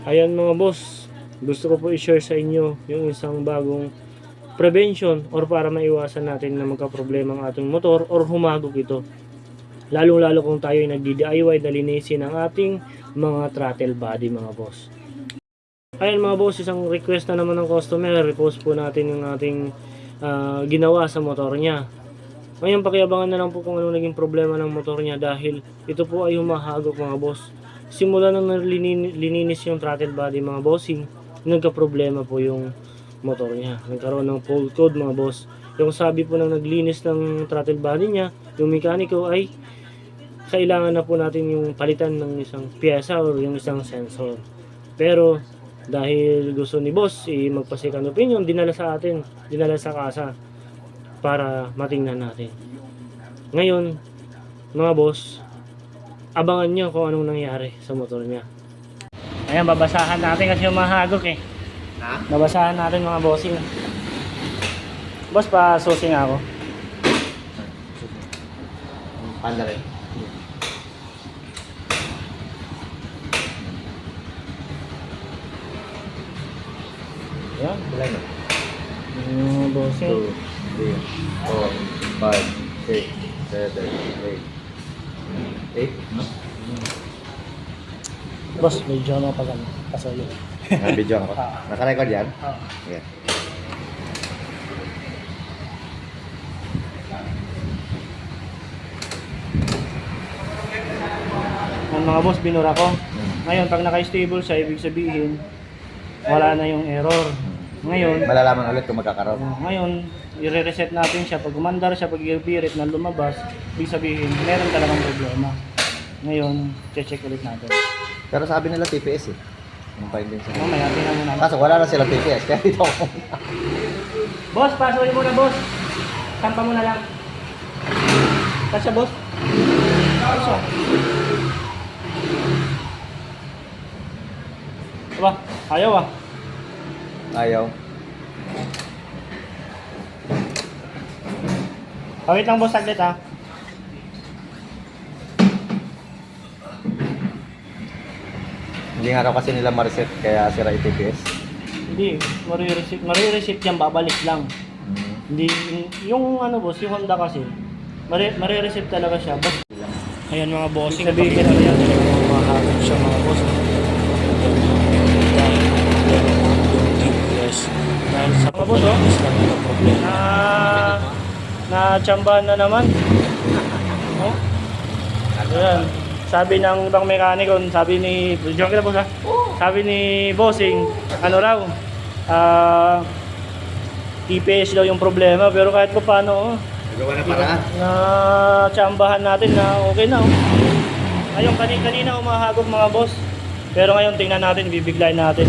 Ayan mga boss, gusto ko po i-share sa inyo yung isang bagong prevention or para maiwasan natin na magka-problema ang ating motor or humagok ito. Lalong-lalo kung tayo ay nagdi-DIY na linisin ang ating mga throttle body mga boss. Ayan mga boss, isang request na naman ng customer, repost po natin yung ating ginawa sa motor niya. Ngayon pakiabangan na lang po kung ano naging problema ng motor niya dahil ito po ay humahagok mga boss. Simula nang lininis yung throttle body mga bossing, nagka-problema po yung motor niya. Nagkaroon ng fault code mga boss. Yung sabi po ng naglinis ng throttle body niya, yung mekaniko ay kailangan na po natin yung palitan ng isang pyesa or yung isang sensor. Pero dahil gusto ni boss magpa-second opinion, dinala sa atin, dinala sa kasa para matingnan natin. Ngayon, mga boss, abangan nyo kung anong nangyari sa motor niya. Ayan, babasahan natin kasi mahagok eh. Ha? Babasahan natin mga bossing. Boss, pa-susing ako. Panda rin. Ayan, Ilan na? mga bossing. 2, 3, 4, 5, 6, 7, 8. 8, no? Boss, medyo ano pa ganun. Kaso yun. Video ako. Naka-record yan? Ah. Yeah. Ang mga boss, binura ko. Ngayon, pag naka-stable siya, ibig sabihin, wala na yung error. Ngayon, Malalaman ulit kung magkakaroon. ngayon, i-reset natin siya. Pag umandar siya, pag i-repeat na lumabas, ibig sabihin, meron talagang problema. Ngayon, check ulit natin. Pero sabi nila TPS eh. Yung findings nila. Mamaya, tingnan muna. Kaso wala na silang TPS, kaya dito ako. Boss, pasukin mo na, boss. Sampa mo na lang. Kasya, boss. Kasya. Aba, ayaw ah. Ayaw. Wait lang, boss, saglit ah. Hindi nga raw kasi nila ma-reset, kaya sira yung TPS. Hindi, marireceipt yan, babalik lang. Hindi, yung ano boss, yung Honda kasi, marireceipt talaga siya. Boss. Ayan mga bossing, sabihin na yan, mahagod siya mga boss. Dahil sa mga boss, na-tsambahan na naman. Oh? Ayan. Sabi ng ibang mekaniko, sabi ni, joke na boss ha? Sabi ni Bossing, ano raw, TPS daw yung problema, pero kahit pa paano, Nagawa na paraan. na-tsambahan natin na okay na. Ngayon kanina umahagok mga boss, pero ngayon tingnan natin, bibiglayin natin.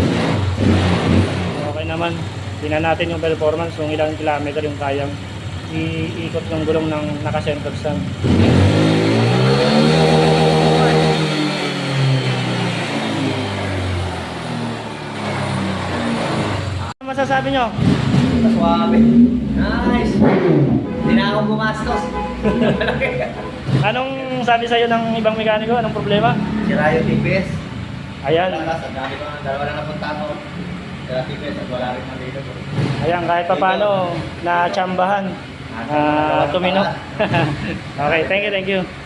Okay naman, tingnan natin yung performance, kung ilang kilometer yung kayang iikot ng gulong ng naka-center stand. Ano masasabi nyo? Suwabe. Nice. Hindi na akong gumastos. Anong sabi sa'yo ng ibang mekaniko? Anong problema? Sira yung TPS. Ayan. Ang dami ko ng dalawa na napuntahan ko. Sira TPS at wala rin malito. Ayan, kahit pa paano, na-tsambahan. Tumino. Okay, thank you.